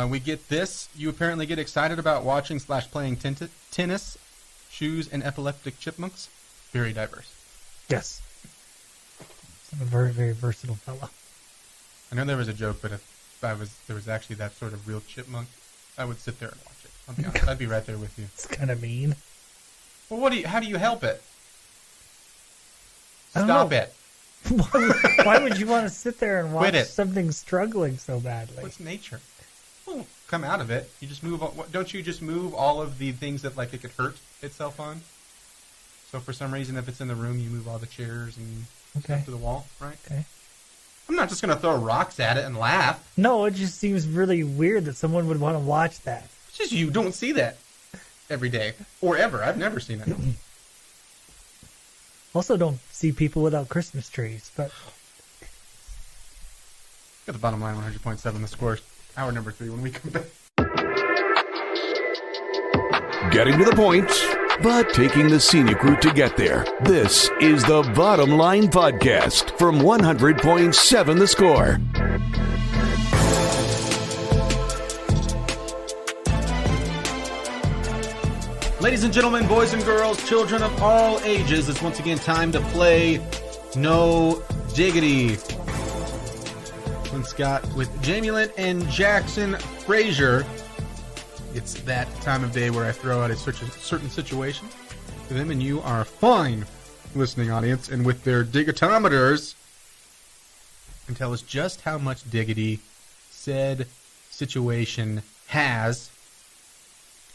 B: we get this. You apparently get excited about watching / playing tennis, shoes, and epileptic chipmunks. Very diverse.
D: Yes. A very, very versatile fella.
B: I know there was a joke, but if there was actually that sort of real chipmunk, I would sit there and watch it. I'll be honest. I'd be right there with you.
D: It's kind of mean.
B: Well, how do you help it?
D: I don't
B: Stop
D: know.
B: it.
D: Why would you want to sit there and watch
B: Quit it.
D: something struggling so badly?
B: What's nature? Well, come out of it. You just move. Don't you just move all of the things that it could hurt itself on? So for some reason, if it's in the room, you move all the chairs and stuff to the wall, right?
D: Okay.
B: I'm not just going to throw rocks at it and laugh.
D: No, it just seems really weird that someone would want to watch that.
B: It's just you don't see that every day or ever. I've never seen it.
D: Also, don't see people without Christmas trees, but
B: Got the bottom line 100.7 the score. Hour number 3 when we come back.
A: Getting to the point, but taking the scenic route to get there. This is the Bottom Line Podcast from 100.7 The Score.
B: Ladies and gentlemen, boys and girls, children of all ages, it's once again time to play No Diggity. Clint Scott with Jaime, Lent, and Jackson Frazier. It's that time of day where I throw out a certain situation to them, and you are fine, listening audience, and with their digitometers, can tell us just how much diggity said situation has.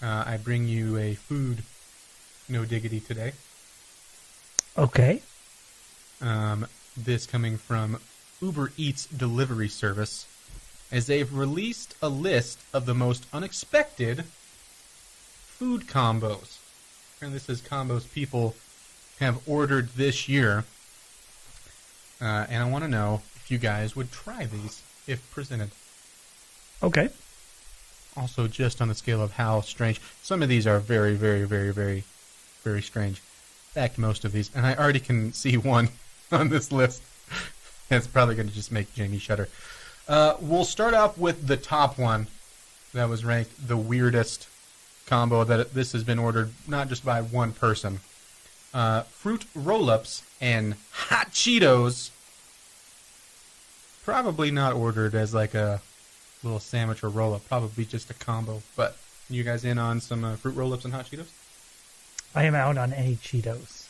B: I bring you a food no diggity today.
D: okay.
B: This coming from Uber Eats delivery service, as they've released a list of the most unexpected food combos. And this is combos people have ordered this year. And I want to know if you guys would try these if presented.
D: Okay.
B: Also, just on the scale of how strange. Some of these are very, very, very, very, very strange. In fact, most of these. And I already can see one on this list. That's probably going to just make Jamie shudder. We'll start off with the top one. that was ranked the weirdest combo that this has been ordered not just by one person. Fruit roll-ups and hot Cheetos. Probably not ordered as like a little sandwich or roll-up. Probably just a combo. But you guys in on some fruit roll-ups and hot Cheetos?
D: I am out on any Cheetos.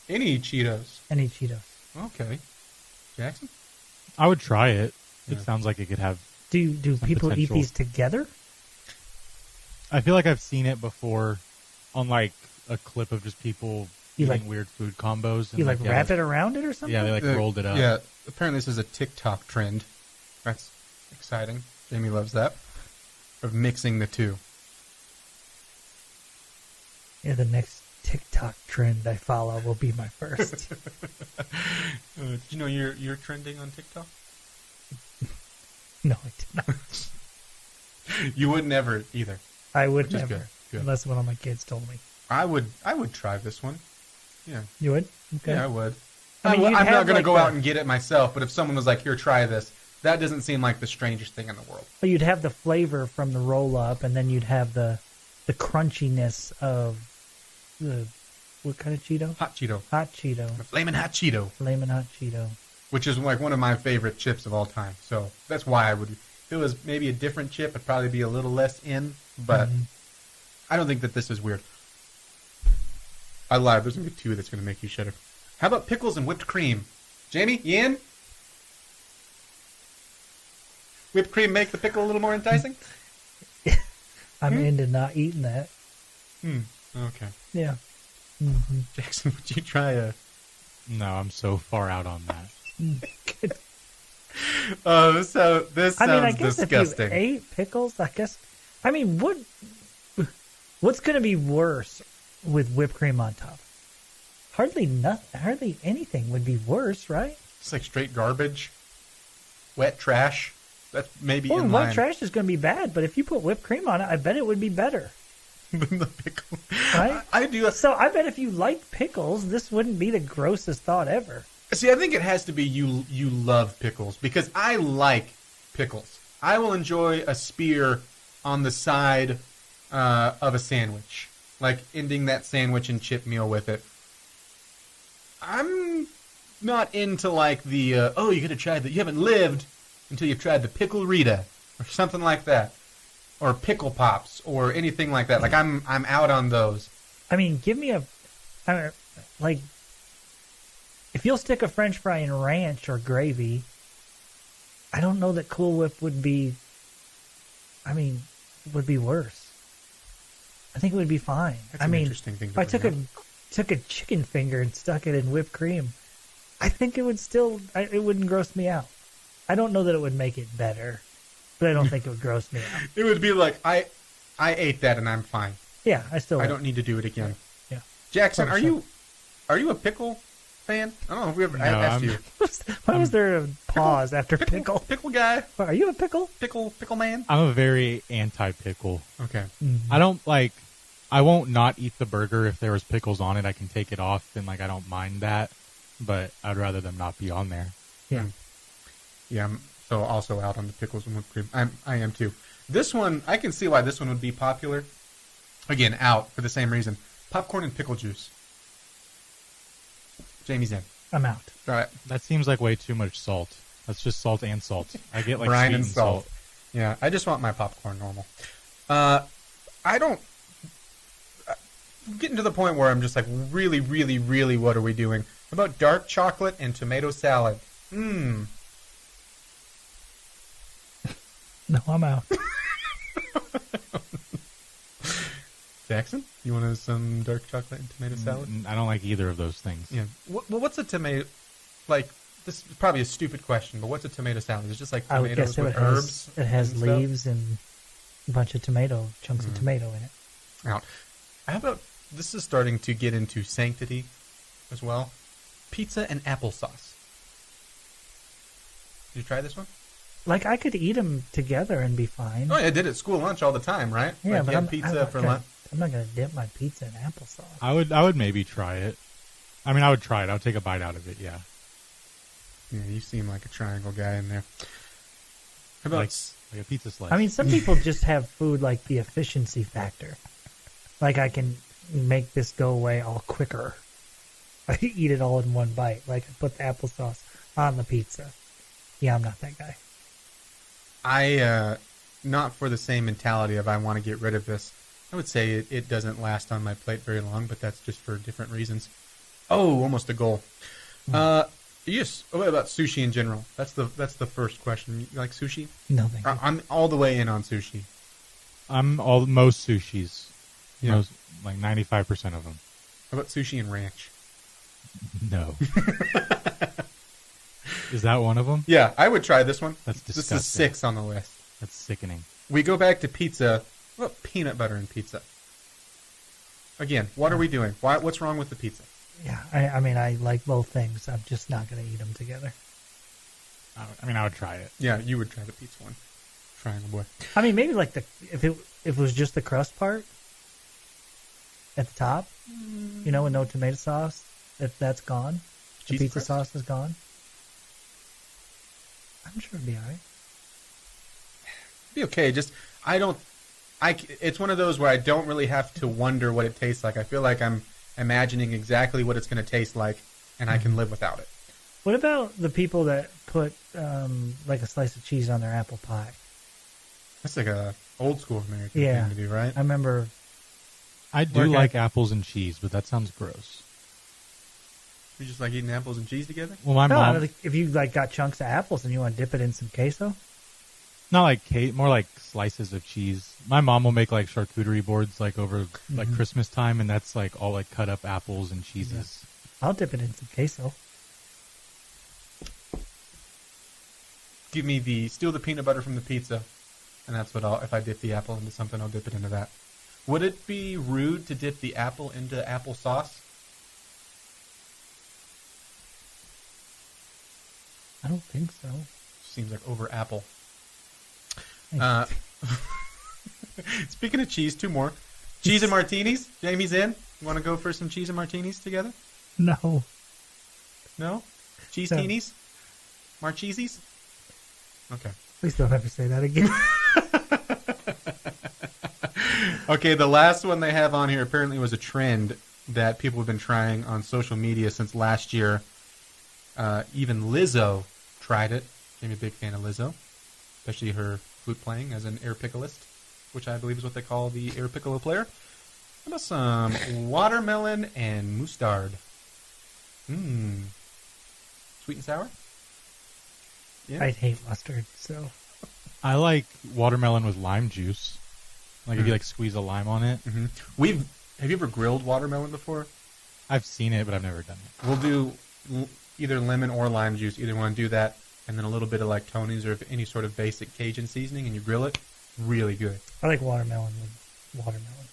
B: Any Cheetos?
D: Any Cheetos.
B: Okay. Jackson?
E: I would try it.
B: Yeah.
E: It sounds like it could have.
D: Do
E: some
D: people eat
E: potential.
D: these together?
E: I feel like I've seen it before on like a clip of just people
D: You
E: eating
D: like-
E: weird food combos. And
D: You like
E: yeah,
D: wrap it around it or something?
E: Yeah, they like rolled it up.
B: Yeah, apparently this is a TikTok trend. That's exciting. Jamie loves that. Of mixing the two.
D: Yeah, the next TikTok trend I follow will be my first.
B: Did you know you're trending on TikTok?
D: No, I did not.
B: You would never either.
D: I would
B: Which is
D: never,
B: good.
D: unless one of my kids told me.
B: I would try this one. Yeah.
D: You would? Okay.
B: Yeah, I would.
D: I mean,
B: I'm
D: you'd
B: not
D: have,
B: going to
D: like,
B: go
D: the-
B: out and get it myself, but if someone was like, here, try this, that doesn't seem like the strangest thing in the world.
D: Well, you'd have the flavor from the roll up, and then you'd have the crunchiness of the what kind of Cheeto?
B: Hot Cheeto.
D: Hot Cheeto,
B: The Flamin' Hot Cheeto,
D: flaming hot Cheeto.
B: which is like one of my favorite chips of all time. So that's why I would. If it was maybe a different chip, I'd probably be a little less in, but I don't think that this is weird. I lied. There's going to be two that's going to make you shudder. How about pickles and whipped cream? Jamie, you in? Whipped cream make the pickle a little more enticing?
D: I'm into not eating that.
B: Okay.
D: Yeah.
B: Jackson, would you try a...
E: No, I'm so far out on that.
B: Oh, so this
D: I mean, I
B: sounds
D: guess
B: disgusting.
D: if you ate pickles, I guess. I mean, what's going to be worse with whipped cream on top? Hardly nothing. Hardly anything would be worse, right?
B: It's like straight garbage. Wet trash. That's maybe
D: Well,
B: in
D: white
B: line.
D: trash is going to be bad, but if you put whipped cream on it, I bet it would be better.
B: than the pickle.
D: Right?
B: I do.
D: So I bet if you liked pickles, this wouldn't be the grossest thought ever.
B: See, I think it has to be you love pickles, because I like pickles. I will enjoy a spear on the side of a sandwich, like ending that sandwich and chip meal with it. I'm not into like the you gotta try that. You haven't lived until you've tried the pickle Rita or something like that, or pickle pops or anything like that. Like I'm out on those.
D: I mean, give me like, if you'll stick a French fry in ranch or gravy, I don't know that Cool Whip would be, would be worse. I think it would be fine.
B: That's an interesting thing to
D: if I
B: bring
D: took a chicken finger and stuck it in whipped cream, I think it would still, it wouldn't gross me out. I don't know that it would make it better, but I don't think it would gross me out.
B: It would be like I ate that and I'm fine.
D: Yeah, I still
B: I
D: would.
B: don't need to do it again.
D: Yeah.
B: Jackson,
D: 100%.
B: are you a pickle fan? I don't know if we ever
E: No,
B: asked you.
D: Why was there a pause after pickle?
B: Pickle guy?
D: Are you a pickle?
B: Pickle man?
E: I'm a very anti-pickle.
B: Okay.
E: I don't like. I won't not eat the burger if there was pickles on it. I can take it off and like I don't mind that, but I'd rather them not be on there.
D: Yeah.
B: Yeah, I'm so also out on the pickles and whipped cream. I am too. This one, I can see why this one would be popular. Again, out for the same reason. Popcorn and pickle juice. Jamie's in.
D: I'm out.
B: All right.
E: That seems like way too much salt. That's just salt and salt. I get like
B: Brine
E: sweet
B: and salt. Yeah, I just want my popcorn normal. I don't... I'm getting to the point where I'm just like, really, really, really, what are we doing? How about dark chocolate and tomato salad? Mmm.
D: No, I'm out.
B: Jackson, you want some dark chocolate and tomato salad?
E: I don't like either of those things.
B: Yeah. Well, what's a tomato... Like, this is probably a stupid question, but what's a tomato salad? It's just like
D: I would
B: tomatoes
D: guess
B: with
D: it has,
B: herbs?
D: it has
B: and stuff?
D: leaves and a bunch of chunks of tomato in it.
B: Out. How about... This is starting to get into sanctity as well. Pizza and applesauce. Did you try this one?
D: Like, I could eat them together and be fine.
B: Oh, yeah, I did at school lunch all the time, right?
D: Yeah,
B: like
D: but
B: you
D: I'm
B: have pizza
D: not
B: for
D: gonna,
B: lunch.
D: I'm not going to dip my pizza in applesauce.
E: I would maybe try it. I mean, I would try it. I would take a bite out of it. Yeah.
B: Yeah, you seem like a triangle guy in there. How about
E: Like like a pizza slice.
D: I mean, some people just have food like the efficiency factor. Like, I can make this go away all quicker. I eat it all in one bite. Like, I put the applesauce on the pizza. Yeah, I'm not that guy.
B: Not for the same mentality of I want to get rid of this. I would say it doesn't last on my plate very long, but that's just for different reasons. Oh, almost a goal. Yes. What about sushi in general? That's the first question. You like sushi?
D: No, thank you.
B: I'm all the way in on sushi.
E: Most sushis. You know, like 95% of them.
B: How about sushi and ranch?
E: No. Is that one of them?
B: Yeah, I would try this one.
E: That's disgusting.
B: This is 6 on the list.
E: That's sickening.
B: We go back to pizza. What about peanut butter and pizza? Again, what are we doing? What's wrong with the pizza?
D: Yeah, I mean, I like both things. I'm just not going to eat them together.
E: I mean, I would try it.
B: Yeah, you would try the pizza one. Triangle boy.
D: I mean, maybe like if it was just the crust part at the top, you know, with no tomato sauce, if that's gone, the
B: Cheese
D: pizza
B: crust?
D: sauce is gone. I'm sure it'd be all right.
B: Be okay. Just it's one of those where I don't really have to wonder what it tastes like. I feel like I'm imagining exactly what it's going to taste like, and I can live without it.
D: What about the people that put like a slice of cheese on their apple pie?
B: That's like a old school American
D: Yeah.
B: thing to do, right?
D: I remember.
E: I do like apples and cheese, but that sounds gross.
B: You just like eating apples and cheese together?
E: Well, my
D: No,
E: mom,
D: like, if you like got chunks of apples and you want to dip it in some queso.
E: not like cake, more like slices of cheese. My mom will make like charcuterie boards like over like Christmas time, and that's like all like cut up apples and cheeses.
D: I'll dip it in some queso.
B: Give me steal the peanut butter from the pizza, and that's what if I dip the apple into something, I'll dip it into that. Would it be rude to dip the apple into applesauce?
D: I don't think so.
B: Seems like over apple. Speaking of cheese, 2 more. Cheese and martinis. Jamie's in. You want to go for some cheese and martinis together?
D: No.
B: No? Cheese
D: No.
B: teenies? Marcheesies? Okay.
D: Please don't ever say that again.
B: Okay, the last one they have on here apparently was a trend that people have been trying on social media since last year. Even Lizzo tried it. I'm a big fan of Lizzo, especially her flute playing as an air piccolist, which I believe is what they call the air piccolo player. How about some watermelon and mustard? Sweet and sour? Yeah.
D: I'd hate mustard, so.
E: I like watermelon with lime juice. Like if you like squeeze a lime on it.
B: Mm-hmm. Have you ever grilled watermelon before?
E: I've seen it, but I've never done it.
B: We'll do either lemon or lime juice. Either one, do that, and then a little bit of like Tony's or any sort of basic Cajun seasoning, and you grill it. Really good.
D: I like watermelon with watermelon.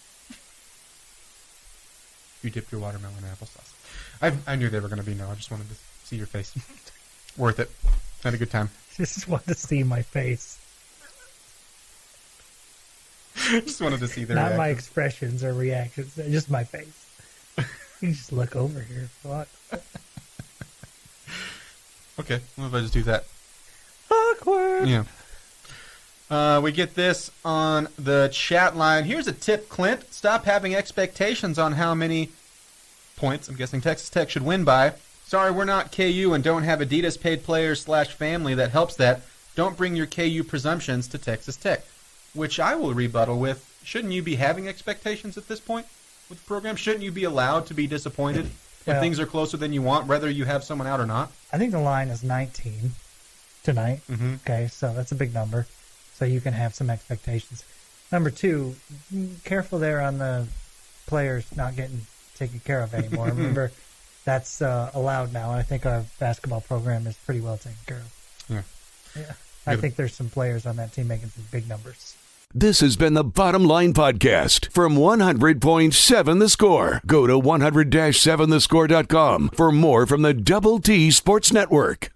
B: You dip your watermelon in applesauce. I knew they were going to be no. I just wanted to see your face. Worth it. Had a good time.
D: Just want to see my face.
B: Just wanted to see their
D: Not my
B: reaction.
D: expressions or reactions. Just my face. You just look over here. What?
B: Okay, what if I just do that?
D: Awkward.
B: Yeah. We get this on the chat line. Here's a tip, Clint. Stop having expectations on how many points, I'm guessing Texas Tech should win by. Sorry, we're not KU and don't have Adidas paid players / family that helps that. Don't bring your KU presumptions to Texas Tech. Which I will rebuttal with, shouldn't you be having expectations at this point with the program? Shouldn't you be allowed to be disappointed if
D: Well,
B: things are closer than you want, whether you have someone out or not?
D: I think the line is 19 tonight.
B: Mm-hmm.
D: Okay, so that's a big number. So you can have some expectations. Number 2, careful there on the players not getting taken care of anymore. Remember, that's allowed now, and I think our basketball program is pretty well taken care of. Yeah. I think there's some players on that team making some big numbers.
A: This has been the Bottom Line Podcast from 100.7 The Score. Go to 100-7thescore.com for more from the Double T Sports Network.